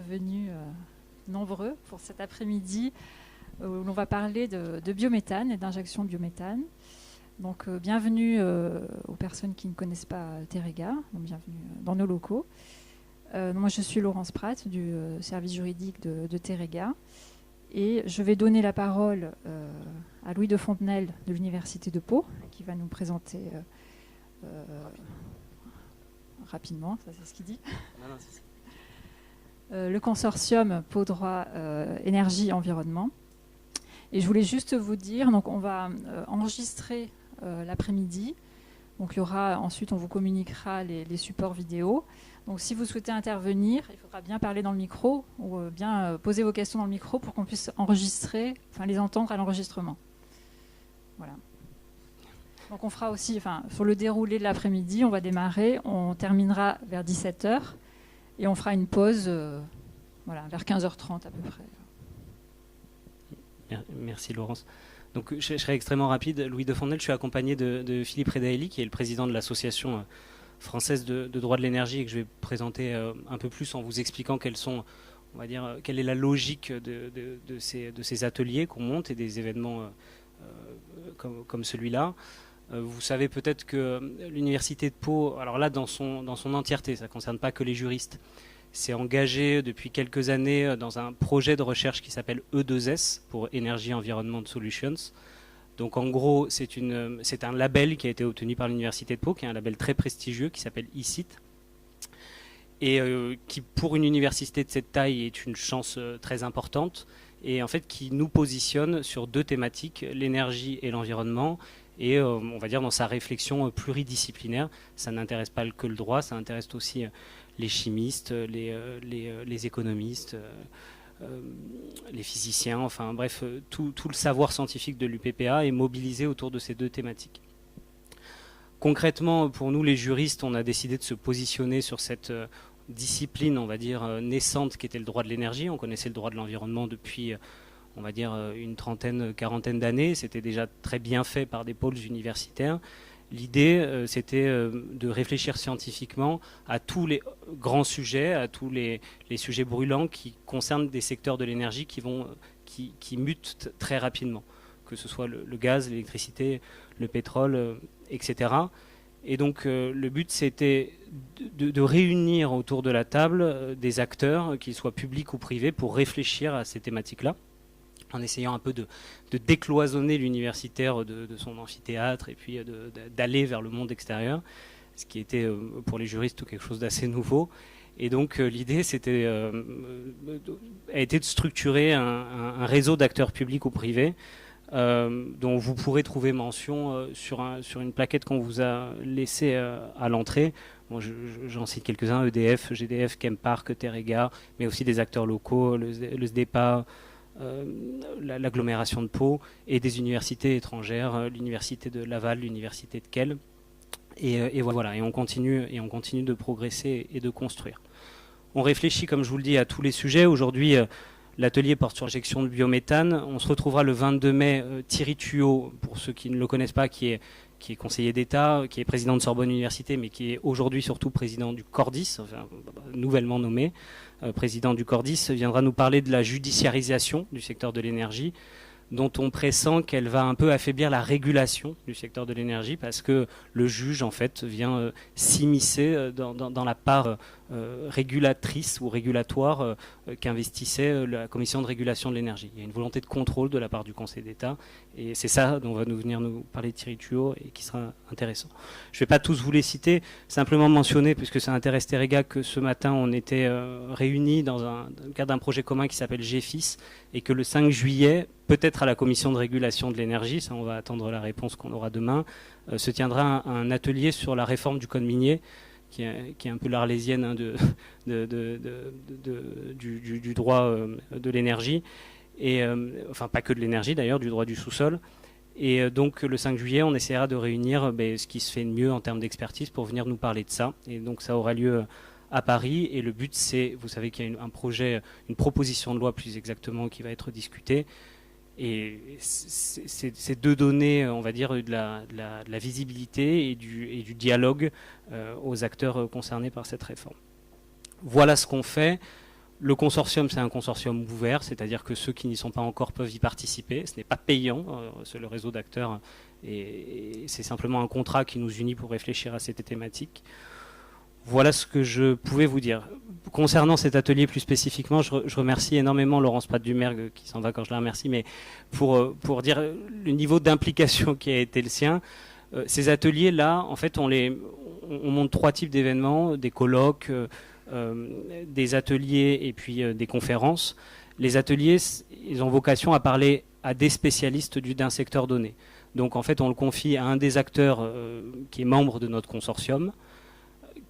venus nombreux pour cet après-midi où l'on va parler de biométhane et d'injection de biométhane. Donc bienvenue aux personnes qui ne connaissent pas Terega, donc bienvenue dans nos locaux. Moi je suis Laurence Pratt du service juridique de Terega et je vais donner la parole à Louis de Fontenelle de l'Université de Pau qui va nous présenter rapidement, ça c'est ce qu'il dit. Le consortium Pau Droit Énergie Environnement. Et je voulais juste vous dire, donc on va enregistrer l'après-midi. Donc il y aura, ensuite on vous communiquera les supports vidéo. Donc si vous souhaitez intervenir, il faudra bien parler dans le micro ou bien poser vos questions dans le micro pour qu'on puisse enregistrer, enfin les entendre à l'enregistrement. Voilà. Donc on fera aussi, sur le déroulé de l'après-midi, on va démarrer, on terminera vers 17h et on fera une pause vers 15h30 à peu près. Merci Laurence. Donc, je serai extrêmement rapide. Louis de Fontenelle, je suis accompagné de Philippe Redaelli, qui est le président de l'association française de droit de l'énergie et que je vais présenter un peu plus en vous expliquant quelle est la logique de ces ateliers qu'on monte et des événements comme celui-là. Vous savez peut-être que l'Université de Pau, alors là dans son entièreté, ça ne concerne pas que les juristes, s'est engagé depuis quelques années dans un projet de recherche qui s'appelle E2S pour Energy Environment Solutions. Donc en gros, c'est un label qui a été obtenu par l'Université de Pau, qui est un label très prestigieux qui s'appelle ICIT et qui pour une université de cette taille est une chance très importante et en fait qui nous positionne sur deux thématiques, l'énergie et l'environnement. Et on va dire dans sa réflexion pluridisciplinaire, ça n'intéresse pas que le droit, ça intéresse aussi les chimistes, les économistes, les physiciens, enfin bref, tout le savoir scientifique de l'UPPA est mobilisé autour de ces deux thématiques. Concrètement, pour nous les juristes, on a décidé de se positionner sur cette discipline, on va dire, naissante qui était le droit de l'énergie. On connaissait le droit de l'environnement depuis on va dire une trentaine, quarantaine d'années. C'était déjà très bien fait par des pôles universitaires. L'idée, c'était de réfléchir scientifiquement à tous les grands sujets, à tous les sujets brûlants qui concernent des secteurs de l'énergie qui mutent très rapidement, que ce soit le gaz, l'électricité, le pétrole, etc. Et donc le but, c'était de réunir autour de la table des acteurs, qu'ils soient publics ou privés, pour réfléchir à ces thématiques-là, en essayant un peu de décloisonner l'universitaire de son amphithéâtre et puis d'aller vers le monde extérieur, ce qui était pour les juristes quelque chose d'assez nouveau. Et donc l'idée a été de structurer un réseau d'acteurs publics ou privés dont vous pourrez trouver mention sur une plaquette qu'on vous a laissée à l'entrée. Bon, j'en cite quelques-uns, EDF, GDF, Chempark, Terega, mais aussi des acteurs locaux, le SDEPA, l'agglomération de Pau et des universités étrangères, l'université de Laval, l'université de Kehl, et voilà, et on continue de progresser et de construire. On réfléchit, comme je vous le dis, à tous les sujets. Aujourd'hui, l'atelier porte sur l'injection de biométhane. On se retrouvera le 22 mai. Thierry Thuot, pour ceux qui ne le connaissent pas, qui est conseiller d'État, qui est président de Sorbonne Université, mais qui est aujourd'hui surtout président du Cordis, enfin, nouvellement nommé président du Cordis, viendra nous parler de la judiciarisation du secteur de l'énergie, dont on pressent qu'elle va un peu affaiblir la régulation du secteur de l'énergie, parce que le juge, en fait, vient s'immiscer dans la part régulatrice ou régulatoire qu'investissait la Commission de régulation de l'énergie. Il y a une volonté de contrôle de la part du Conseil d'État, et c'est ça dont va venir nous parler Thierry Thuot, et qui sera intéressant. Je ne vais pas tous vous les citer, simplement mentionner, puisque ça intéresse Terega, que ce matin on était réunis dans le cadre d'un projet commun qui s'appelle GFIS, et que le 5 juillet, peut-être à la Commission de régulation de l'énergie, ça on va attendre la réponse qu'on aura demain, se tiendra un atelier sur la réforme du code minier, qui est un peu l'arlésienne du droit de l'énergie, et enfin pas que de l'énergie d'ailleurs, du droit du sous-sol. Et donc le 5 juillet, on essaiera de réunir ce qui se fait de mieux en termes d'expertise pour venir nous parler de ça. Et donc ça aura lieu à Paris, et le but c'est, vous savez qu'il y a un projet, une proposition de loi plus exactement, qui va être discutée. Et c'est de donner, on va dire, de la visibilité et du dialogue aux acteurs concernés par cette réforme. Voilà ce qu'on fait. Le consortium, c'est un consortium ouvert, c'est-à-dire que ceux qui n'y sont pas encore peuvent y participer. Ce n'est pas payant, c'est le réseau d'acteurs, et c'est simplement un contrat qui nous unit pour réfléchir à cette thématique. Voilà ce que je pouvais vous dire. Concernant cet atelier plus spécifiquement, je remercie énormément Laurence Prat-Dumergue, qui s'en va quand je la remercie, mais pour dire le niveau d'implication qui a été le sien. Ces ateliers-là, en fait, on monte 3 types d'événements, des colloques, des ateliers et puis des conférences. Les ateliers, ils ont vocation à parler à des spécialistes d'un secteur donné. Donc en fait, on le confie à un des acteurs qui est membre de notre consortium,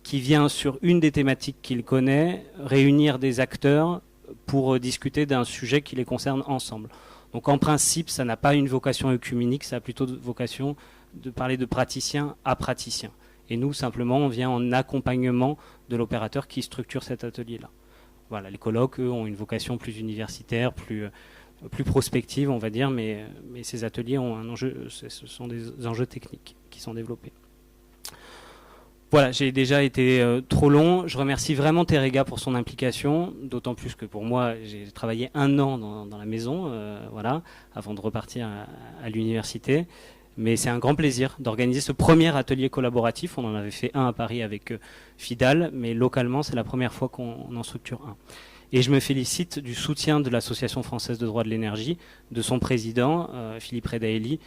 qui vient sur une des thématiques qu'il connaît, réunir des acteurs pour discuter d'un sujet qui les concerne ensemble. Donc en principe, ça n'a pas une vocation œcuménique, ça a plutôt vocation de parler de praticien à praticien. Et nous, simplement, on vient en accompagnement de l'opérateur qui structure cet atelier-là. Voilà, les colloques, eux, ont une vocation plus universitaire, plus prospective, on va dire, mais ces ateliers ont un enjeu, ce sont des enjeux techniques qui sont développés. Voilà, j'ai déjà été trop long. Je remercie vraiment Terega pour son implication, d'autant plus que pour moi, j'ai travaillé 1 an dans la maison, voilà, avant de repartir à l'université. Mais c'est un grand plaisir d'organiser ce premier atelier collaboratif. On en avait fait un à Paris avec FIDAL, mais localement, c'est la première fois qu'on en structure un. Et je me félicite du soutien de l'Association française de droit de l'énergie, de son président, Philippe Redaelli,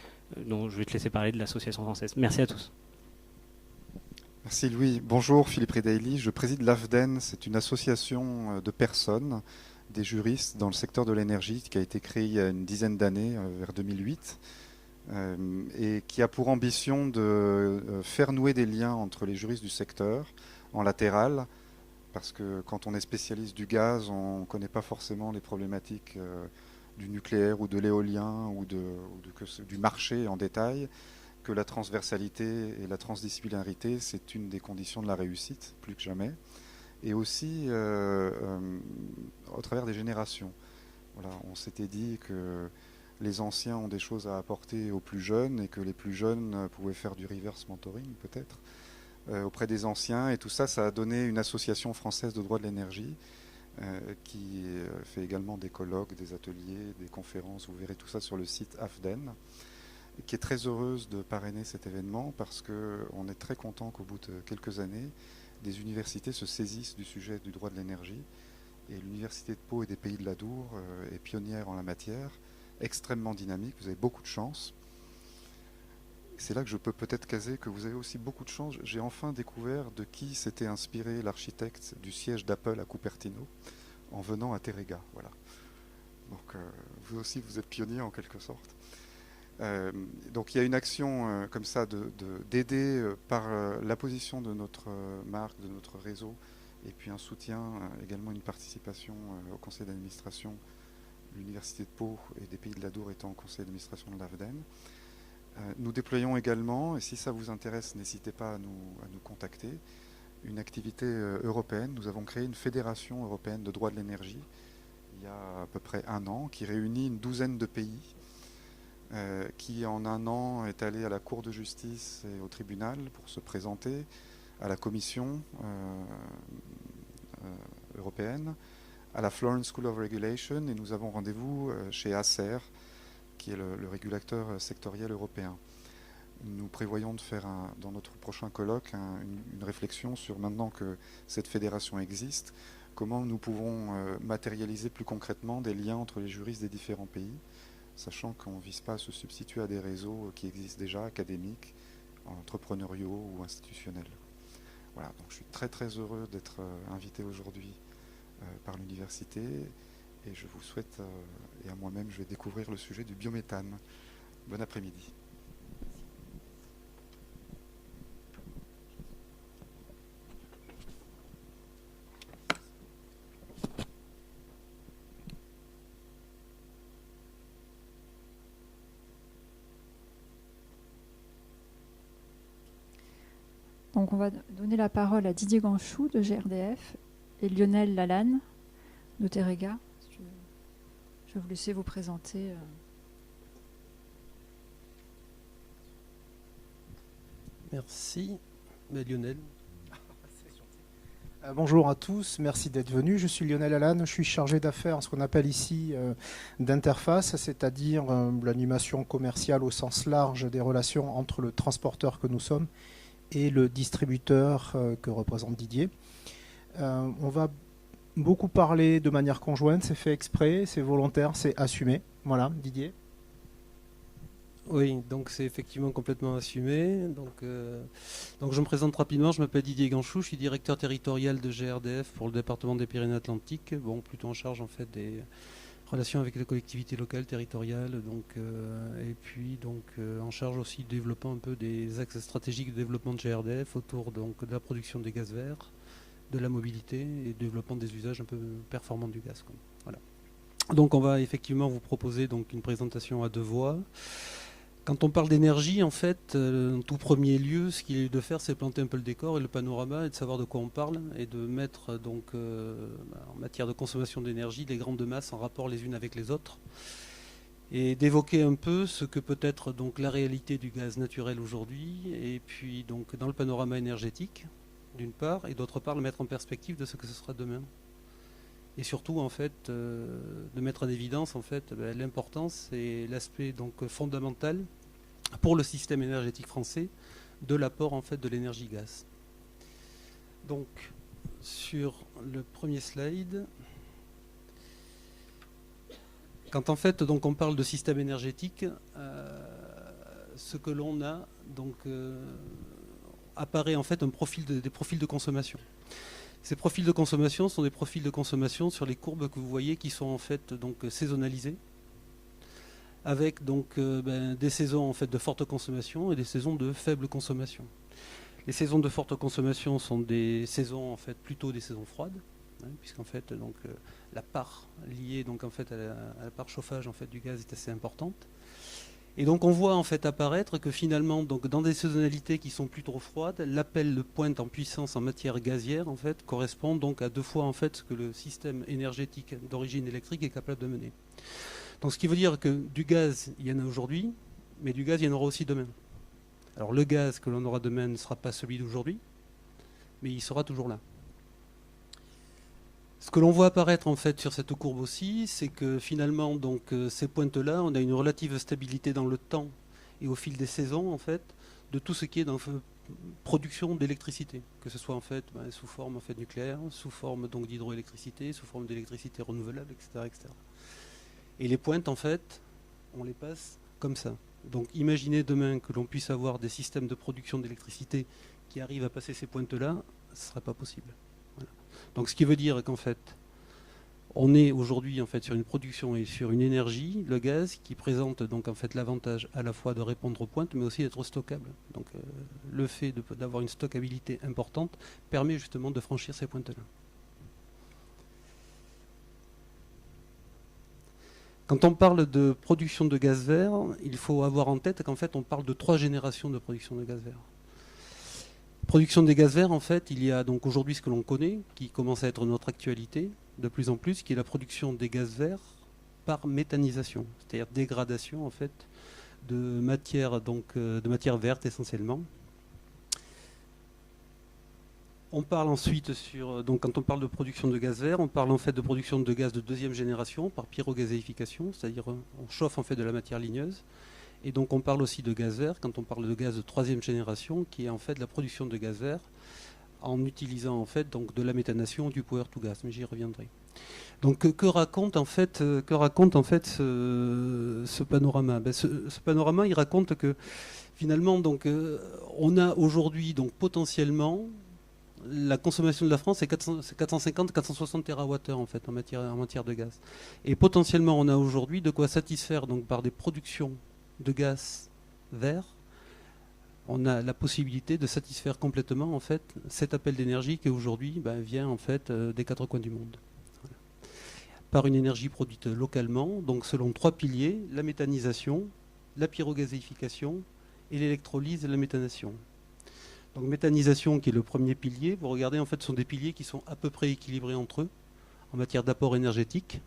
dont je vais te laisser parler de l'Association française. Merci à tous. Merci Louis. Bonjour, Philippe Redaelli. Je préside l'AFDEN. C'est une association de personnes, des juristes dans le secteur de l'énergie qui a été créée il y a une dizaine d'années, vers 2008. Et qui a pour ambition de faire nouer des liens entre les juristes du secteur en latéral, parce que quand on est spécialiste du gaz, on ne connaît pas forcément les problématiques du nucléaire ou de l'éolien ou du marché en détail, que la transversalité et la transdisciplinarité, c'est une des conditions de la réussite, plus que jamais, et aussi au travers des générations. Voilà, on s'était dit que les anciens ont des choses à apporter aux plus jeunes et que les plus jeunes pouvaient faire du reverse mentoring peut-être auprès des anciens. Et tout ça, ça a donné une association française de droit de l'énergie qui fait également des colloques, des ateliers, des conférences. Vous verrez tout ça sur le site AFDEN, qui est très heureuse de parrainer cet événement parce qu'on est très content qu'au bout de quelques années, des universités se saisissent du sujet du droit de l'énergie. Et l'Université de Pau et des Pays de l'Adour est pionnière en la matière, extrêmement dynamique, vous avez beaucoup de chance. C'est là que je peux peut-être caser que vous avez aussi beaucoup de chance. J'ai enfin découvert de qui s'était inspiré l'architecte du siège d'Apple à Cupertino en venant à Terega. Voilà. Donc vous aussi, vous êtes pionnier en quelque sorte. Donc il y a une action comme ça d'aider par la position de notre marque, de notre réseau, et puis un soutien, également une participation au conseil d'administration. L'Université de Pau et des Pays de l'Adour étant au conseil d'administration de l'AFDEN. Nous déployons également, et si ça vous intéresse, n'hésitez pas à nous contacter, une activité européenne. Nous avons créé une fédération européenne de droit de l'énergie il y a à peu près 1 an, qui réunit une douzaine de pays, qui en 1 an est allé à la Cour de justice et au tribunal pour se présenter à la Commission européenne, à la Florence School of Regulation, et nous avons rendez-vous chez ACER, qui est le régulateur sectoriel européen. Nous prévoyons de faire dans notre prochain colloque une réflexion sur, maintenant que cette fédération existe, comment nous pouvons matérialiser plus concrètement des liens entre les juristes des différents pays, sachant qu'on ne vise pas à se substituer à des réseaux qui existent déjà, académiques, entrepreneuriaux ou institutionnels. Voilà, donc je suis très très heureux d'être invité aujourd'hui par l'université, et je vous souhaite, et à moi-même, je vais découvrir le sujet du biométhane. Bon après-midi. Donc on va donner la parole à Didier Ganchou de GRDF et Lionel Lalanne de Terega. Je vais vous laisser vous présenter. Merci. Mais Lionel. Bonjour à tous, merci d'être venus. Je suis Lionel Allan, je suis chargé d'affaires, ce qu'on appelle ici d'interface, c'est-à-dire l'animation commerciale au sens large des relations entre le transporteur que nous sommes et le distributeur que représente Didier. On va beaucoup parler de manière conjointe, c'est fait exprès, c'est volontaire, c'est assumé. Voilà, Didier. Oui, donc c'est effectivement complètement assumé. Donc je me présente rapidement, je m'appelle Didier Ganchou, je suis directeur territorial de GRDF pour le département des Pyrénées-Atlantiques, bon, plutôt en charge en fait des relations avec les collectivités locales, territoriales, et puis en charge aussi du développement un peu des axes stratégiques de développement de GRDF autour donc, de la production des gaz verts, de la mobilité et du développement des usages un peu performants du gaz. Quoi. Voilà. Donc on va effectivement vous proposer donc, une présentation à 2 voix. Quand on parle d'énergie, en fait, en tout premier lieu, ce qu'il y a eu de faire, c'est planter un peu le décor et le panorama et de savoir de quoi on parle et de mettre donc en matière de consommation d'énergie les grandes masses en rapport les unes avec les autres et d'évoquer un peu ce que peut être donc la réalité du gaz naturel aujourd'hui et puis donc dans le panorama énergétique d'une part et d'autre part le mettre en perspective de ce que ce sera demain. Et surtout en fait de mettre en évidence en fait l'importance et l'aspect donc fondamental pour le système énergétique français de l'apport en fait de l'énergie gaz. Donc sur le premier slide, quand en fait donc on parle de système énergétique, ce que l'on a donc apparaît en fait des profils de consommation. Ces profils de consommation sont des profils de consommation sur les courbes que vous voyez qui sont en fait donc saisonnalisés, avec donc des saisons en fait de forte consommation et des saisons de faible consommation. Les saisons de forte consommation sont des saisons en fait plutôt des saisons froides, puisqu'en fait donc la part liée donc en fait à la part chauffage en fait du gaz est assez importante. Et donc on voit en fait apparaître que finalement donc dans des saisonnalités qui sont plus trop froides, l'appel de pointe en puissance en matière gazière en fait correspond donc à 2 fois en fait ce que le système énergétique d'origine électrique est capable de mener. Donc ce qui veut dire que du gaz il y en a aujourd'hui, mais du gaz il y en aura aussi demain. Alors le gaz que l'on aura demain ne sera pas celui d'aujourd'hui, mais il sera toujours là. Ce que l'on voit apparaître en fait sur cette courbe aussi, c'est que finalement donc ces pointes-là, on a une relative stabilité dans le temps et au fil des saisons en fait de tout ce qui est dans la production d'électricité, que ce soit en fait sous forme en fait nucléaire, sous forme donc d'hydroélectricité, sous forme d'électricité renouvelable, etc., etc. Et les pointes en fait, on les passe comme ça. Donc imaginez demain que l'on puisse avoir des systèmes de production d'électricité qui arrivent à passer ces pointes-là, ce ne sera pas possible. Donc ce qui veut dire qu'en fait, on est aujourd'hui en fait sur une production et sur une énergie, le gaz, qui présente donc en fait l'avantage à la fois de répondre aux pointes, mais aussi d'être stockable. Donc le fait d'avoir une stockabilité importante permet justement de franchir ces pointes-là. Quand on parle de production de gaz vert, il faut avoir en tête qu'en fait on parle de 3 générations de production de gaz vert. Production des gaz verts, en fait, il y a donc aujourd'hui ce que l'on connaît, qui commence à être notre actualité de plus en plus, qui est la production des gaz verts par méthanisation, c'est-à-dire dégradation en fait de matière verte essentiellement. On parle ensuite donc quand on parle de production de gaz vert, on parle en fait de production de gaz de 2e génération par pyrogazéification, c'est-à-dire on chauffe en fait de la matière ligneuse. Et donc on parle aussi de gaz vert quand on parle de gaz de 3e génération, qui est en fait la production de gaz vert en utilisant en fait donc de la méthanation, du power to gas, mais j'y reviendrai. Donc que raconte en fait ce panorama ce panorama, il raconte que finalement donc on a aujourd'hui donc potentiellement la consommation de la France est 450-460 TWh en fait en matière de gaz. Et potentiellement on a aujourd'hui de quoi satisfaire donc par des productions de gaz vert, on a la possibilité de satisfaire complètement en fait cet appel d'énergie qui aujourd'hui vient en fait des 4 coins du monde. Voilà. Par une énergie produite localement, donc selon 3 piliers, la méthanisation, la pyrogazéification et l'électrolyse et la méthanation. Donc méthanisation qui est le premier pilier, vous regardez en fait ce sont des piliers qui sont à peu près équilibrés entre eux en matière d'apport énergétique.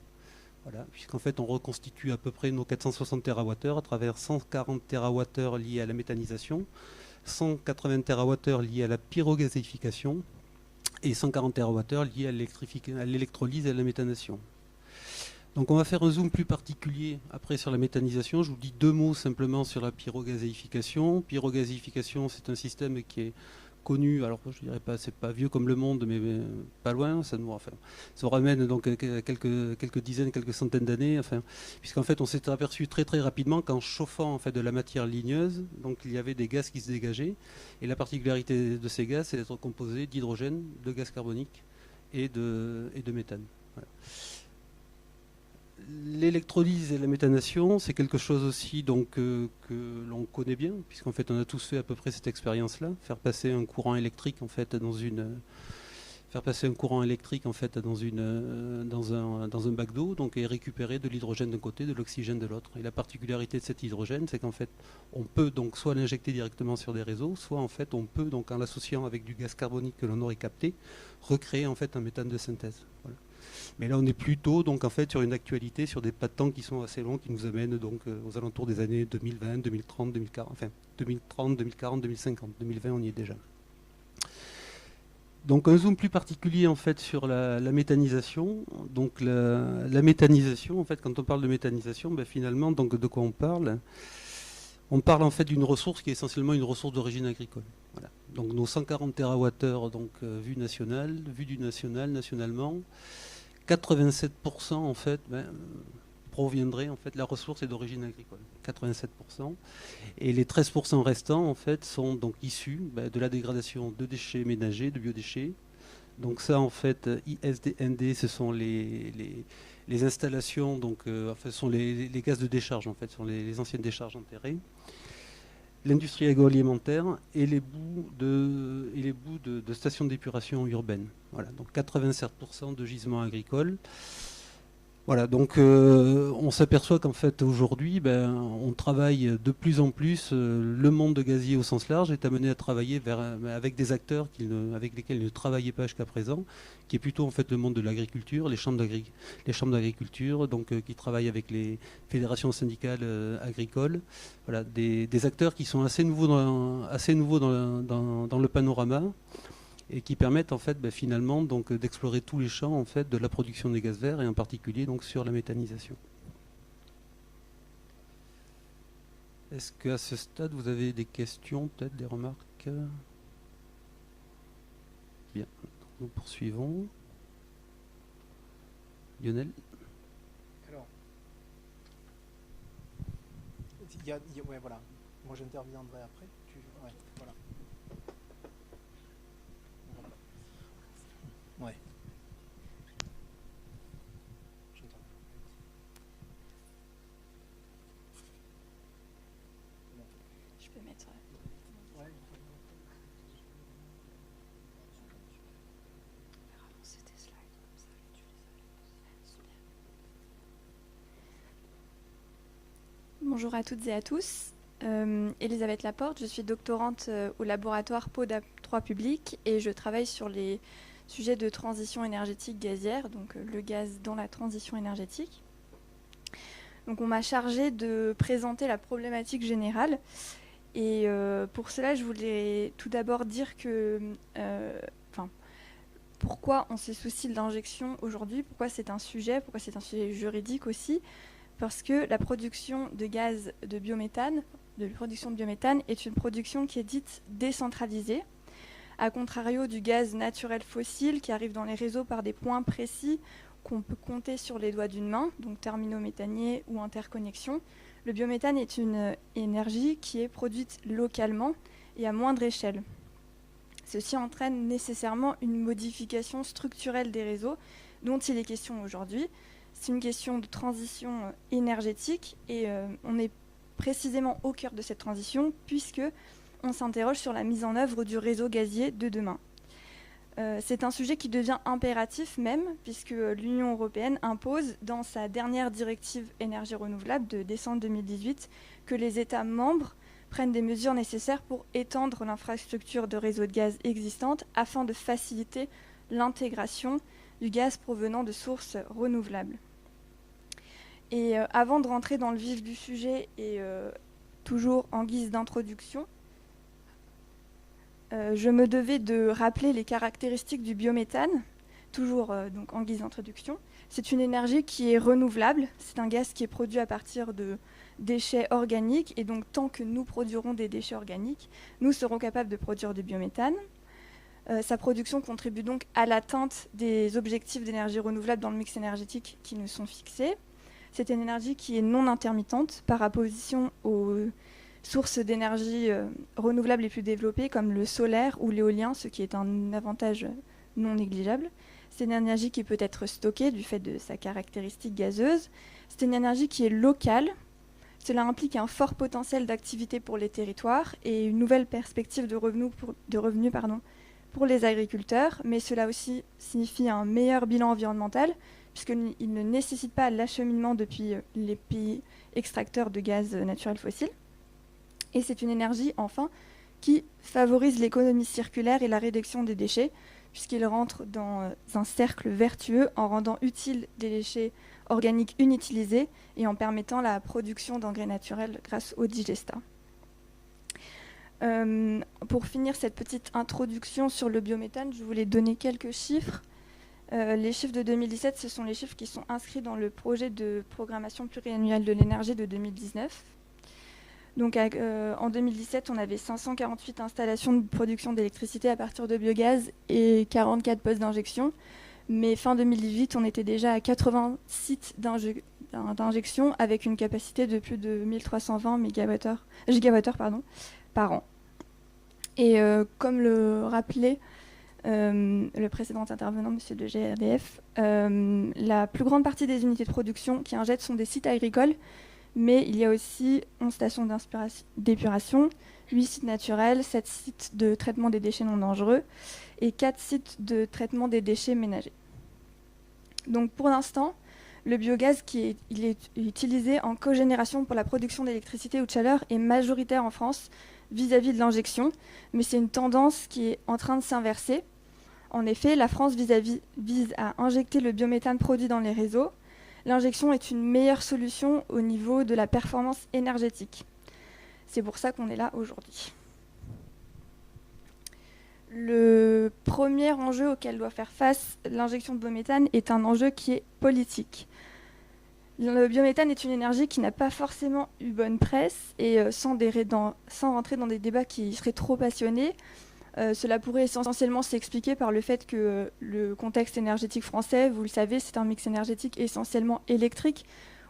Voilà, puisqu'en fait on reconstitue à peu près nos 460 TWh à travers 140 TWh liés à la méthanisation, 180 TWh liés à la pyrogazéification et 140 TWh liés à l'électrolyse et à la méthanation. Donc on va faire un zoom plus particulier après sur la méthanisation. Je vous dis 2 mots simplement sur la pyrogazéification. Pyrogazéification, c'est un système qui est connu, alors je dirais pas, c'est pas vieux comme le monde, mais pas loin. Ça nous ramène donc quelques dizaines, quelques centaines d'années. Puisqu'en fait, on s'est aperçu très très rapidement qu'en chauffant en fait de la matière ligneuse, donc il y avait des gaz qui se dégageaient. Et la particularité de ces gaz, c'est d'être composés d'hydrogène, de gaz carbonique et de méthane. Voilà. L'électrolyse et la méthanation, c'est quelque chose aussi donc, que l'on connaît bien, puisqu'en fait on a tous fait à peu près cette expérience-là, faire passer un courant électrique en fait dans un bac d'eau, donc et récupérer de l'hydrogène d'un côté, de l'oxygène de l'autre. Et la particularité de cet hydrogène, c'est qu'en fait on peut donc soit l'injecter directement sur des réseaux, soit en fait on peut donc en l'associant avec du gaz carbonique que l'on aurait capté, recréer en fait un méthane de synthèse. Voilà. Mais là, on est plutôt donc en fait sur une actualité, sur des pas de temps qui sont assez longs, qui nous amènent donc aux alentours des années 2020, 2030, 2040, enfin 2030, 2040, 2050. 2020, on y est déjà. Donc un zoom plus particulier en fait sur la méthanisation. Donc la méthanisation, en fait, quand on parle de méthanisation, ben, finalement, donc de quoi on parle? On parle en fait d'une ressource qui est essentiellement une ressource d'origine agricole. Voilà. Donc nos 140 TWh, donc vue nationale, vue du national, nationalement. 87% en fait proviendrait en fait, la ressource est d'origine agricole, 87%, et les 13% restants en fait sont donc issus de la dégradation de déchets ménagers, de biodéchets. Donc ça en fait ISDND, ce sont les installations, donc enfin, ce sont les gaz de décharge en fait, ce sont les anciennes décharges enterrées. L'industrie agroalimentaire et les bouts de stations d'épuration urbaines. Voilà, donc 87% de gisements agricoles. Voilà, donc on s'aperçoit qu'en fait aujourd'hui, on travaille de plus en plus, le monde gazier au sens large est amené à travailler avec des acteurs avec lesquels il ne travaillait pas jusqu'à présent, qui est plutôt en fait le monde de l'agriculture, les chambres d'agriculture, donc qui travaillent avec les fédérations syndicales agricoles, voilà, des acteurs qui sont assez nouveaux dans le panorama, et qui permettent en fait finalement donc d'explorer tous les champs en fait de la production des gaz verts et en particulier donc sur la méthanisation. Est-ce qu'à ce stade vous avez des questions, peut-être des remarques? Bien, nous poursuivons. Lionel? Alors, ouais, voilà. Moi j'interviendrai après. Ouais, voilà. Ouais. Je peux mettre. Ouais. Bonjour à toutes et à tous. Elisabeth Laporte, je suis doctorante au laboratoire PODA 3 Public et je travaille sur les sujets de transition énergétique gazière, donc le gaz dans la transition énergétique. Donc on m'a chargé de présenter la problématique générale et pour cela je voulais tout d'abord dire que pourquoi on se soucie de l'injection aujourd'hui, pourquoi c'est un sujet juridique aussi, parce que la production de gaz de biométhane, est une production qui est dite décentralisée, à contrario du gaz naturel fossile qui arrive dans les réseaux par des points précis qu'on peut compter sur les doigts d'une main, donc terminaux méthaniers ou interconnexions. Le biométhane est une énergie qui est produite localement et à moindre échelle. Ceci entraîne nécessairement une modification structurelle des réseaux dont il est question aujourd'hui. C'est une question de transition énergétique et on est précisément au cœur de cette transition puisque on s'interroge sur la mise en œuvre du réseau gazier de demain. C'est un sujet qui devient impératif même puisque l'Union européenne impose dans sa dernière directive énergie renouvelable de décembre 2018 que les États membres prennent des mesures nécessaires pour étendre l'infrastructure de réseau de gaz existante afin de faciliter l'intégration du gaz provenant de sources renouvelables. Et avant de rentrer dans le vif du sujet et toujours en guise d'introduction, je me devais de rappeler les caractéristiques du biométhane, toujours donc en guise d'introduction. C'est une énergie qui est renouvelable, c'est un gaz qui est produit à partir de déchets organiques, et donc tant que nous produirons des déchets organiques, nous serons capables de produire du biométhane. Sa production contribue donc à l'atteinte des objectifs d'énergie renouvelable dans le mix énergétique qui nous sont fixés. C'est une énergie qui est non intermittente par opposition aux sources d'énergie renouvelables les plus développées comme le solaire ou l'éolien, ce qui est un avantage non négligeable. C'est une énergie qui peut être stockée du fait de sa caractéristique gazeuse. C'est une énergie qui est locale. Cela implique un fort potentiel d'activité pour les territoires et une nouvelle perspective de revenus pour les agriculteurs, mais cela aussi signifie un meilleur bilan environnemental puisqu'il ne nécessite pas l'acheminement depuis les pays extracteurs de gaz naturel fossile. Et c'est une énergie, enfin, qui favorise l'économie circulaire et la réduction des déchets, puisqu'il rentre dans un cercle vertueux en rendant utiles des déchets organiques inutilisés et en permettant la production d'engrais naturels grâce au digestat. Pour finir cette petite introduction sur le biométhane, je voulais donner quelques chiffres. Les chiffres de 2017, ce sont les chiffres qui sont inscrits dans le projet de programmation pluriannuelle de l'énergie de 2019. Donc en 2017, on avait 548 installations de production d'électricité à partir de biogaz et 44 postes d'injection. Mais fin 2018, on était déjà à 80 sites d'injection avec une capacité de plus de 1320 gigawattheures par an. Et comme le rappelait le précédent intervenant, monsieur de GRDF, la plus grande partie des unités de production qui injectent sont des sites agricoles, mais il y a aussi 11 stations d'épuration, 8 sites naturels, 7 sites de traitement des déchets non dangereux et 4 sites de traitement des déchets ménagers. Donc pour l'instant, le biogaz il est utilisé en cogénération pour la production d'électricité ou de chaleur est majoritaire en France vis-à-vis de l'injection, mais c'est une tendance qui est en train de s'inverser. En effet, la France vise à injecter le biométhane produit dans les réseaux. L'injection est une meilleure solution au niveau de la performance énergétique. C'est pour ça qu'on est là aujourd'hui. Le premier enjeu auquel doit faire face l'injection de biométhane est un enjeu qui est politique. Le biométhane est une énergie qui n'a pas forcément eu bonne presse et sans rentrer dans des débats qui seraient trop passionnés, cela pourrait essentiellement s'expliquer par le fait que le contexte énergétique français, vous le savez, c'est un mix énergétique essentiellement électrique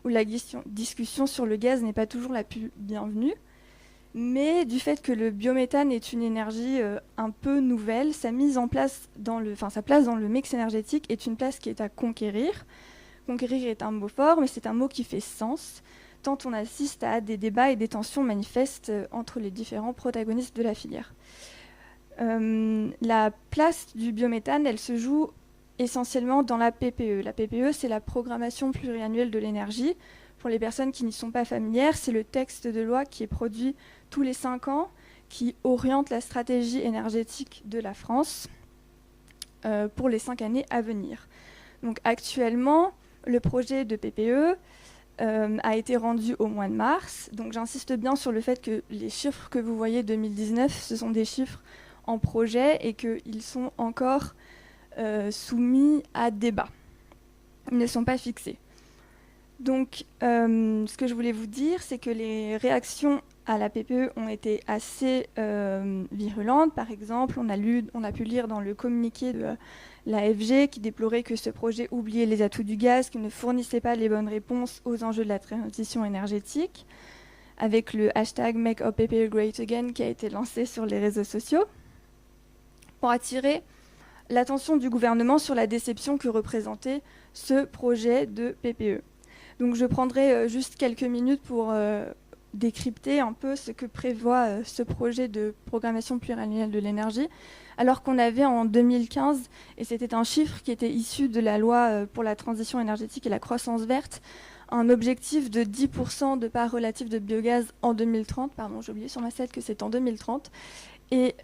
où la discussion sur le gaz n'est pas toujours la plus bienvenue. Mais du fait que le biométhane est une énergie un peu nouvelle, sa place dans le mix énergétique est une place qui est à conquérir. Conquérir est un mot fort, mais c'est un mot qui fait sens, tant on assiste à des débats et des tensions manifestes entre les différents protagonistes de la filière. La place du biométhane, elle se joue essentiellement dans la PPE. La PPE, c'est la programmation pluriannuelle de l'énergie. Pour les personnes qui n'y sont pas familières, c'est le texte de loi qui est produit tous les 5 ans, qui oriente la stratégie énergétique de la France pour les 5 années à venir. Donc actuellement, le projet de PPE a été rendu au mois de mars. Donc j'insiste bien sur le fait que les chiffres que vous voyez 2019, ce sont des chiffres en projet et qu'ils sont encore soumis à débat. Ils ne sont pas fixés. Donc ce que je voulais vous dire, c'est que les réactions à la PPE ont été assez virulentes. Par exemple, on a pu lire dans le communiqué de l'AFG qui déplorait que ce projet oubliait les atouts du gaz, qu'il ne fournissait pas les bonnes réponses aux enjeux de la transition énergétique, avec le hashtag Make Our PPE Great Again qui a été lancé sur les réseaux sociaux, pour attirer l'attention du gouvernement sur la déception que représentait ce projet de PPE. Donc je prendrai juste quelques minutes pour décrypter un peu ce que prévoit ce projet de programmation pluriannuelle de l'énergie, alors qu'on avait en 2015, et c'était un chiffre qui était issu de la loi pour la transition énergétique et la croissance verte, un objectif de 10% de part relative de biogaz en 2030. Pardon, j'ai oublié sur ma slide que c'est en 2030. Et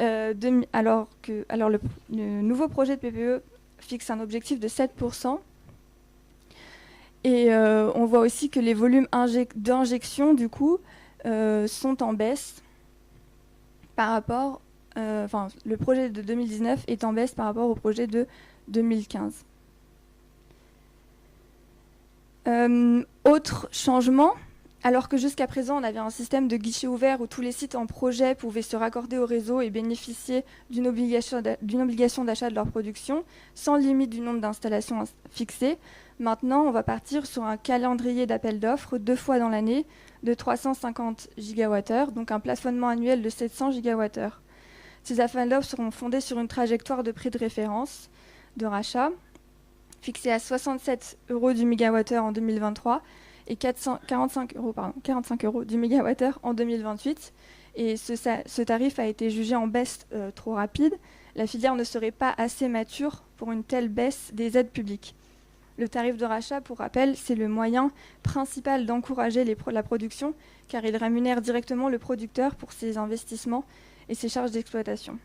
alors le nouveau projet de PPE fixe un objectif de 7%. Et on voit aussi que les volumes d'injection, du coup, sont en baisse par rapport le projet de 2019 est en baisse par rapport au projet de 2015. Autre changement, alors que jusqu'à présent on avait un système de guichet ouvert où tous les sites en projet pouvaient se raccorder au réseau et bénéficier d'une obligation d'achat de leur production, sans limite du nombre d'installations fixées, maintenant on va partir sur un calendrier d'appel d'offres 2 fois dans l'année de 350 GWh, donc un plafonnement annuel de 700 GWh. Ces appels d'offres seront fondés sur une trajectoire de prix de référence de rachat, fixé à 67 € du mégawattheure en 2023 et 45 € du mégawattheure en 2028. Et ce tarif a été jugé en baisse trop rapide. La filière ne serait pas assez mature pour une telle baisse des aides publiques. Le tarif de rachat, pour rappel, c'est le moyen principal d'encourager la production, car il rémunère directement le producteur pour ses investissements et ses charges d'exploitation.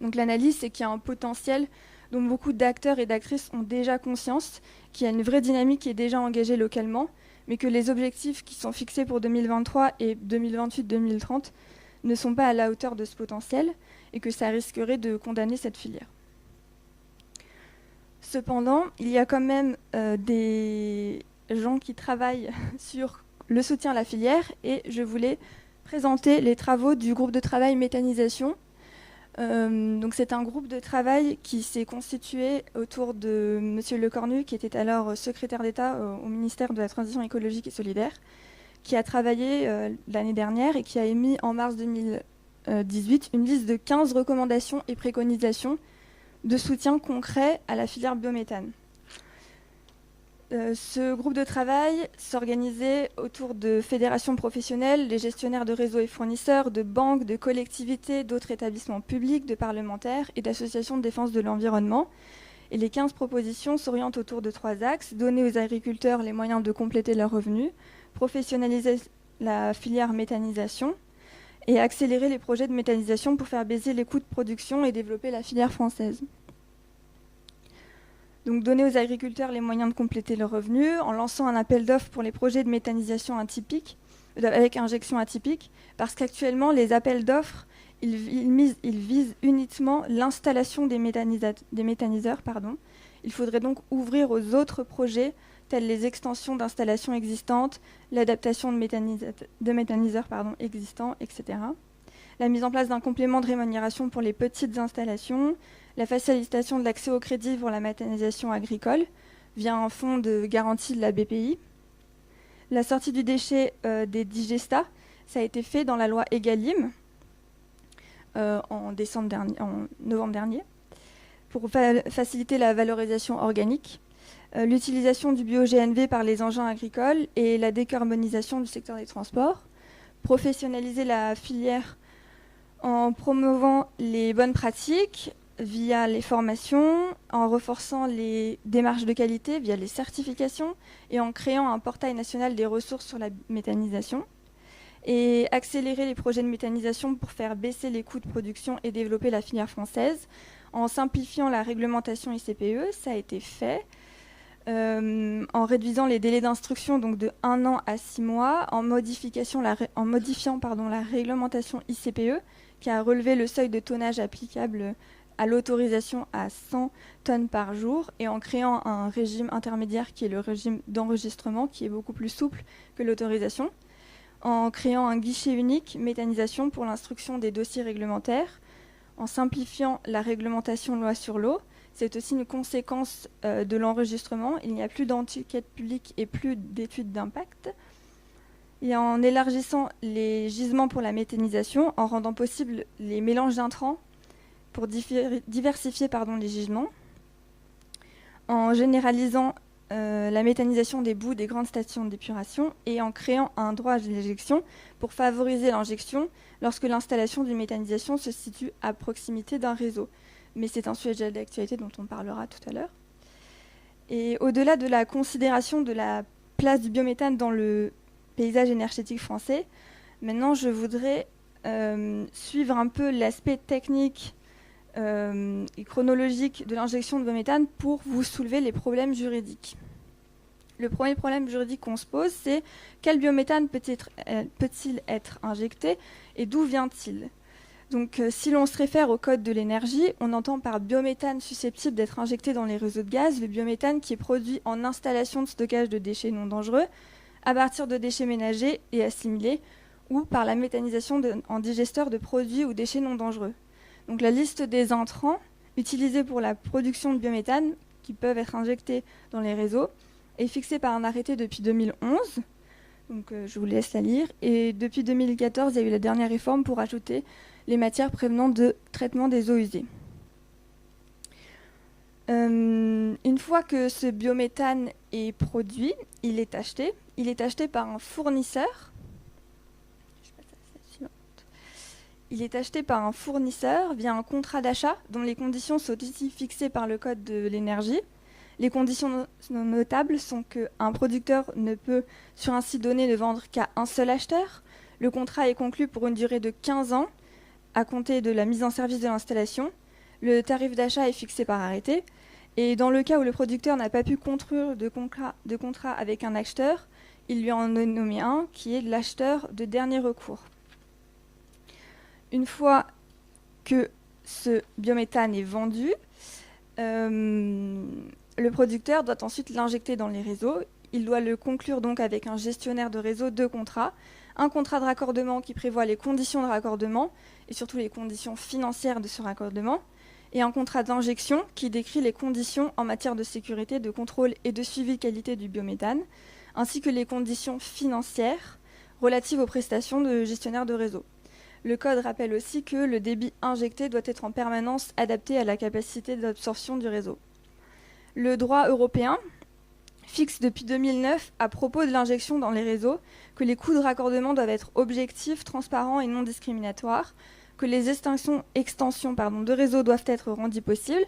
Donc l'analyse, c'est qu'il y a un potentiel dont beaucoup d'acteurs et d'actrices ont déjà conscience, qu'il y a une vraie dynamique qui est déjà engagée localement, mais que les objectifs qui sont fixés pour 2023 et 2028-2030 ne sont pas à la hauteur de ce potentiel et que ça risquerait de condamner cette filière. Cependant, il y a quand même des gens qui travaillent sur le soutien à la filière et je voulais présenter les travaux du groupe de travail méthanisation. Donc c'est un groupe de travail qui s'est constitué autour de M. Lecornu, qui était alors secrétaire d'État au ministère de la Transition écologique et solidaire, qui a travaillé l'année dernière et qui a émis en mars 2018 une liste de 15 recommandations et préconisations de soutien concret à la filière biométhane. Ce groupe de travail s'organisait autour de fédérations professionnelles, des gestionnaires de réseaux et fournisseurs, de banques, de collectivités, d'autres établissements publics, de parlementaires et d'associations de défense de l'environnement. Et les 15 propositions s'orientent autour de 3 axes: donner aux agriculteurs les moyens de compléter leurs revenus, professionnaliser la filière méthanisation et accélérer les projets de méthanisation pour faire baisser les coûts de production et développer la filière française. Donc donner aux agriculteurs les moyens de compléter leurs revenus en lançant un appel d'offres pour les projets de méthanisation atypiques, avec injection atypique, parce qu'actuellement les appels d'offres, ils visent uniquement l'installation des méthaniseurs. Il faudrait donc ouvrir aux autres projets, tels les extensions d'installations existantes, l'adaptation de méthaniseurs existants, etc. La mise en place d'un complément de rémunération pour les petites installations, la facilitation de l'accès au crédit pour la méthanisation agricole via un fonds de garantie de la BPI. La sortie du déchet des digestats, ça a été fait dans la loi Egalim en novembre dernier pour faciliter la valorisation organique, l'utilisation du bio-GNV par les engins agricoles et la décarbonisation du secteur des transports, professionnaliser la filière en promouvant les bonnes pratiques via les formations, en renforçant les démarches de qualité via les certifications et en créant un portail national des ressources sur la méthanisation, et accélérer les projets de méthanisation pour faire baisser les coûts de production et développer la filière française en simplifiant la réglementation ICPE, ça a été fait, en réduisant les délais d'instruction donc de 1 an à 6 mois, en modifiant la réglementation ICPE qui a relevé le seuil de tonnage applicable à l'autorisation à 100 tonnes par jour et en créant un régime intermédiaire qui est le régime d'enregistrement qui est beaucoup plus souple que l'autorisation, en créant un guichet unique méthanisation pour l'instruction des dossiers réglementaires, en simplifiant la réglementation loi sur l'eau. C'est aussi une conséquence de l'enregistrement. Il n'y a plus d'enquête publique et plus d'études d'impact. Et en élargissant les gisements pour la méthanisation, en rendant possible les mélanges d'intrants pour diversifier les gisements, en généralisant la méthanisation des boues des grandes stations d'épuration et en créant un droit à l'injection pour favoriser l'injection lorsque l'installation d'une méthanisation se situe à proximité d'un réseau. Mais c'est un sujet d'actualité dont on parlera tout à l'heure. Et au-delà de la considération de la place du biométhane dans le paysage énergétique français, maintenant je voudrais suivre un peu l'aspect technique et chronologique de l'injection de biométhane pour vous soulever les problèmes juridiques. Le premier problème juridique qu'on se pose, c'est quel biométhane peut-il être injecté et d'où vient-il ? Donc, si l'on se réfère au code de l'énergie, on entend par biométhane susceptible d'être injecté dans les réseaux de gaz le biométhane qui est produit en installation de stockage de déchets non dangereux à partir de déchets ménagers et assimilés ou par la méthanisation en digesteur de produits ou déchets non dangereux. Donc, la liste des intrants utilisés pour la production de biométhane qui peuvent être injectés dans les réseaux est fixée par un arrêté depuis 2011. Donc, je vous laisse la lire. Et depuis 2014, il y a eu la dernière réforme pour ajouter les matières prévenant de traitement des eaux usées. Une fois que ce biométhane est produit, il est acheté. Il est acheté par un fournisseur. Il est acheté par un fournisseur via un contrat d'achat dont les conditions sont aussi fixées par le Code de l'énergie. Les conditions notables sont qu'un producteur ne peut, sur un site donné, ne vendre qu'à un seul acheteur. Le contrat est conclu pour une durée de 15 ans à compter de la mise en service de l'installation. Le tarif d'achat est fixé par arrêté. Et dans le cas où le producteur n'a pas pu conclure de contrat avec un acheteur, il lui en a nommé un qui est l'acheteur de dernier recours. Une fois que ce biométhane est vendu, le producteur doit ensuite l'injecter dans les réseaux. Il doit le conclure donc avec un gestionnaire de réseau de contrat. Un contrat de raccordement qui prévoit les conditions de raccordement et surtout les conditions financières de ce raccordement. Et un contrat d'injection qui décrit les conditions en matière de sécurité, de contrôle et de suivi de qualité du biométhane, ainsi que les conditions financières relatives aux prestations de gestionnaire de réseau. Le code rappelle aussi que le débit injecté doit être en permanence adapté à la capacité d'absorption du réseau. Le droit européen fixe depuis 2009, à propos de l'injection dans les réseaux, que les coûts de raccordement doivent être objectifs, transparents et non discriminatoires, que les extensions de réseaux doivent être rendues possibles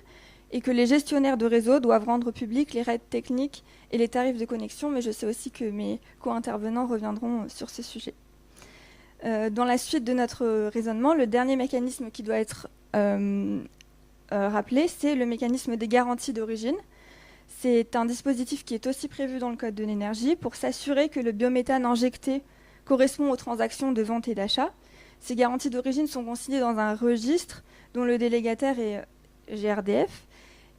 et que les gestionnaires de réseaux doivent rendre publics les règles techniques et les tarifs de connexion, mais je sais aussi que mes co-intervenants reviendront sur ce sujet. Dans la suite de notre raisonnement, le dernier mécanisme qui doit être rappelé, c'est le mécanisme des garanties d'origine. C'est un dispositif qui est aussi prévu dans le Code de l'énergie pour s'assurer que le biométhane injecté correspond aux transactions de vente et d'achat. Ces garanties d'origine sont consignées dans un registre dont le délégataire est GRDF.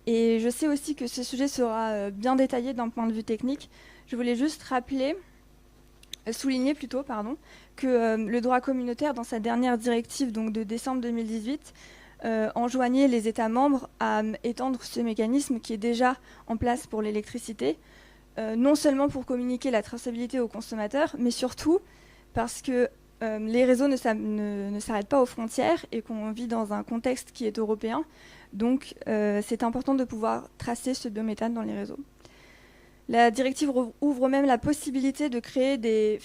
Et je sais aussi que ce sujet sera bien détaillé d'un point de vue technique. Je voulais juste souligner que le droit communautaire, dans sa dernière directive donc de décembre 2018, enjoignait les États membres à étendre ce mécanisme qui est déjà en place pour l'électricité, non seulement pour communiquer la traçabilité aux consommateurs, mais surtout parce que les réseaux ne s'arrêtent pas aux frontières et qu'on vit dans un contexte qui est européen. Donc c'est important de pouvoir tracer ce biométhane dans les réseaux. La directive ouvre même la possibilité de créer des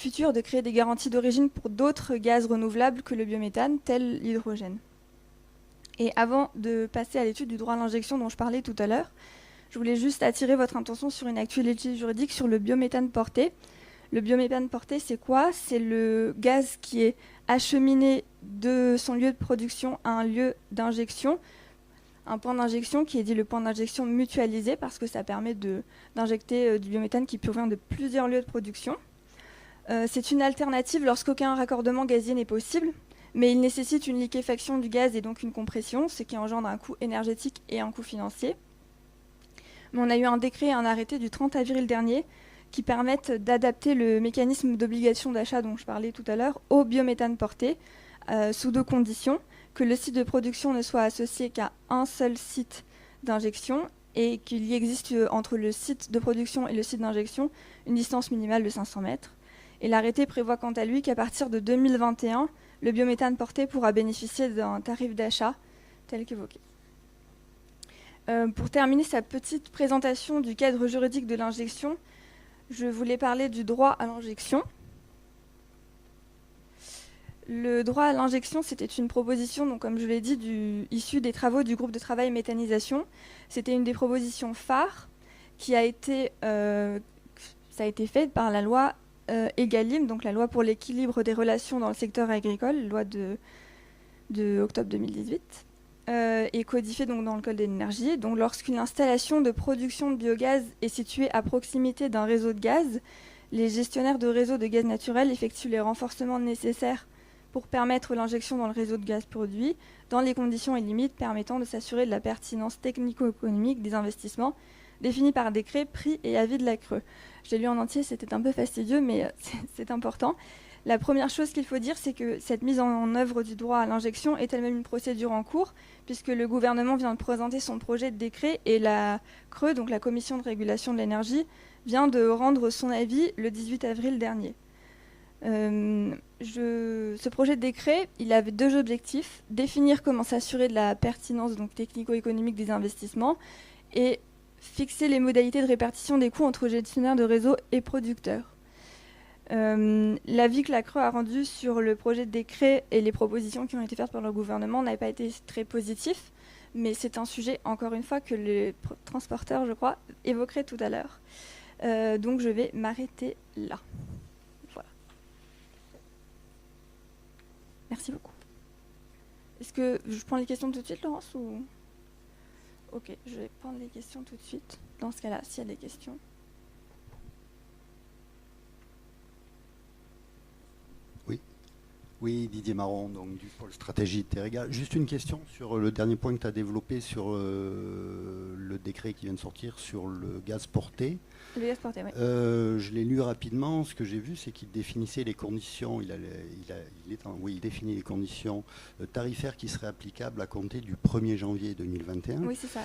garanties d'origine pour d'autres gaz renouvelables que le biométhane, tel l'hydrogène. Et avant de passer à l'étude du droit à l'injection dont je parlais tout à l'heure, je voulais juste attirer votre attention sur une actualité juridique sur le biométhane porté. Le biométhane porté, c'est quoi? C'est le gaz qui est acheminé de son lieu de production à un lieu d'injection, un point d'injection qui est dit le point d'injection mutualisé parce que ça permet d'injecter du biométhane qui provient de plusieurs lieux de production. C'est une alternative lorsqu'aucun raccordement gazier n'est possible, mais il nécessite une liquéfaction du gaz et donc une compression, ce qui engendre un coût énergétique et un coût financier. Mais on a eu un décret et un arrêté du 30 avril dernier qui permettent d'adapter le mécanisme d'obligation d'achat dont je parlais tout à l'heure au biométhane porté, sous deux conditions: que le site de production ne soit associé qu'à un seul site d'injection et qu'il y existe entre le site de production et le site d'injection une distance minimale de 500 mètres. Et l'arrêté prévoit quant à lui qu'à partir de 2021, le biométhane porté pourra bénéficier d'un tarif d'achat tel qu'évoqué. Pour terminer sa petite présentation du cadre juridique de l'injection, je voulais parler du droit à l'injection. Le droit à l'injection, c'était une proposition, donc, comme je l'ai dit, issue des travaux du groupe de travail méthanisation. C'était une des propositions phares qui a été faite par la loi EGalim, donc la loi pour l'équilibre des relations dans le secteur agricole, loi de octobre 2018, et codifiée donc dans le Code de l'énergie. Donc lorsqu'une installation de production de biogaz est située à proximité d'un réseau de gaz, les gestionnaires de réseaux de gaz naturel effectuent les renforcements nécessaires pour permettre l'injection dans le réseau de gaz produit dans les conditions et limites permettant de s'assurer de la pertinence technico-économique des investissements définis par décret, prix et avis de la CRE. Je l'ai lu en entier, c'était un peu fastidieux, mais c'est important. La première chose qu'il faut dire, c'est que cette mise en œuvre du droit à l'injection est elle-même une procédure en cours, puisque le gouvernement vient de présenter son projet de décret et la CRE, donc la Commission de régulation de l'énergie, vient de rendre son avis le 18 avril dernier. Ce projet de décret, il avait 2 objectifs: définir comment s'assurer de la pertinence donc technico-économique des investissements et fixer les modalités de répartition des coûts entre gestionnaires de réseau et producteurs. L'avis que la CRE a rendu sur le projet de décret et les propositions qui ont été faites par le gouvernement n'avaient pas été très positifs, mais c'est un sujet, encore une fois, que les transporteurs, je crois, évoqueraient tout à l'heure. Donc je vais m'arrêter là. Voilà. Merci beaucoup. Est-ce que je prends les questions tout de suite, Laurence, ou... Ok, je vais prendre les questions tout de suite. Dans ce cas-là, s'il y a des questions. Oui, Didier Marron, donc du pôle stratégie de Terega. Juste une question sur le dernier point que tu as développé sur le décret qui vient de sortir sur le gaz porté. Le gaz porté, oui. Je l'ai lu rapidement. Ce que j'ai vu, c'est qu'il définissait les conditions. Il définit les conditions tarifaires qui seraient applicables à compter du 1er janvier 2021. Oui, c'est ça.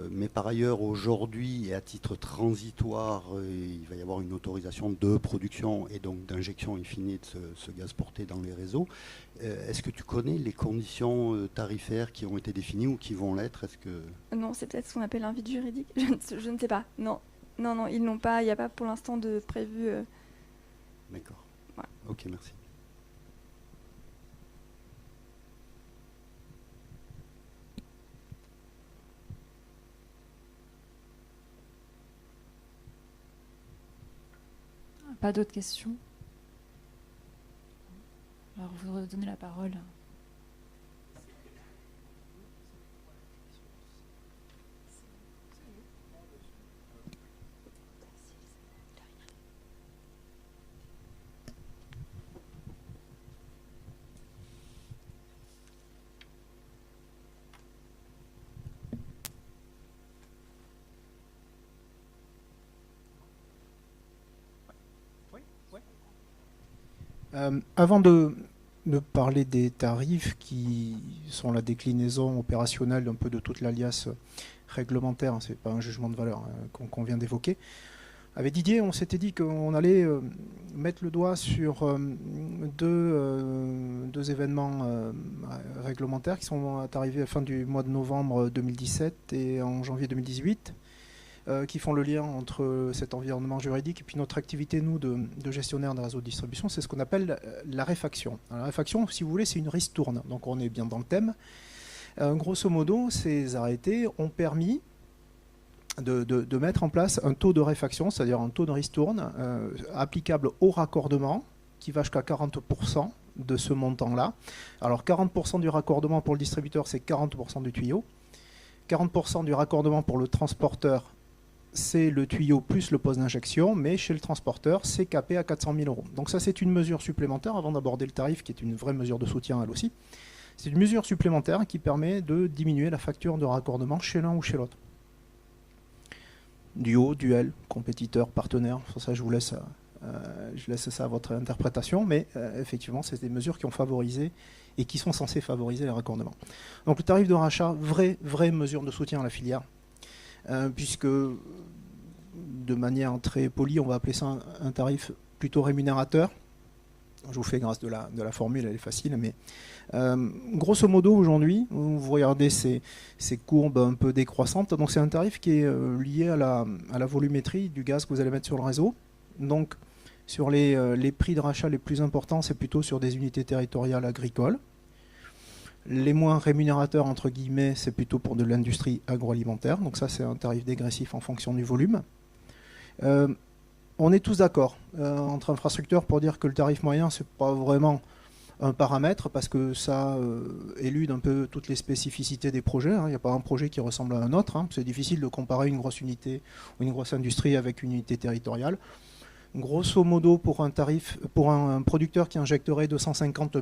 Mais par ailleurs, aujourd'hui, et à titre transitoire, il va y avoir une autorisation de production et donc d'injection in fine de ce gaz porté dans les réseaux. Est-ce que tu connais les conditions tarifaires qui ont été définies ou qui vont l'être? Non, c'est peut-être ce qu'on appelle un vide juridique. Je ne sais pas. Non, ils n'ont pas. Il n'y a pas pour l'instant de prévu. D'accord. Voilà. Ok, merci. Pas d'autres questions? Alors, vous redonnez la parole. Avant de parler des tarifs qui sont la déclinaison opérationnelle un peu de toute l'alias réglementaire, c'est pas un jugement de valeur qu'on vient d'évoquer. Avec Didier, on s'était dit qu'on allait mettre le doigt sur deux événements réglementaires qui sont arrivés à la fin du mois de novembre 2017 et en janvier 2018. Qui font le lien entre cet environnement juridique et puis notre activité, nous, de gestionnaire d'un réseau de distribution, c'est ce qu'on appelle la réfaction. Alors, la réfaction, si vous voulez, c'est une ristourne, donc on est bien dans le thème. Grosso modo, ces arrêtés ont permis de mettre en place un taux de réfaction, c'est-à-dire un taux de ristourne applicable au raccordement, qui va jusqu'à 40% de ce montant-là. Alors 40% du raccordement pour le distributeur, c'est 40% du tuyau. 40% du raccordement pour le transporteur, c'est le tuyau plus le poste d'injection, mais chez le transporteur, c'est capé à 400 000 €. Donc ça, c'est une mesure supplémentaire, avant d'aborder le tarif, qui est une vraie mesure de soutien, elle aussi. C'est une mesure supplémentaire qui permet de diminuer la facture de raccordement chez l'un ou chez l'autre. Duo, duel, compétiteur, partenaire, pour ça je laisse ça à votre interprétation, mais effectivement, c'est des mesures qui ont favorisé et qui sont censées favoriser les raccordements. Donc le tarif de rachat, vraie mesure de soutien à la filière, puisque de manière très polie, on va appeler ça un tarif plutôt rémunérateur. Je vous fais grâce de la formule, elle est facile, mais grosso modo aujourd'hui, vous regardez ces courbes un peu décroissantes, donc c'est un tarif qui est lié à la volumétrie du gaz que vous allez mettre sur le réseau. Donc sur les prix de rachat les plus importants, c'est plutôt sur des unités territoriales agricoles. Les moins rémunérateurs, entre guillemets, c'est plutôt pour de l'industrie agroalimentaire. Donc ça, c'est un tarif dégressif en fonction du volume. On est tous d'accord entre infrastructures pour dire que le tarif moyen, c'est pas vraiment un paramètre parce que ça élude un peu toutes les spécificités des projets. Il n'y a pas un projet qui ressemble à un autre. C'est difficile de comparer une grosse unité ou une grosse industrie avec une unité territoriale. Grosso modo, pour un producteur qui injecterait 250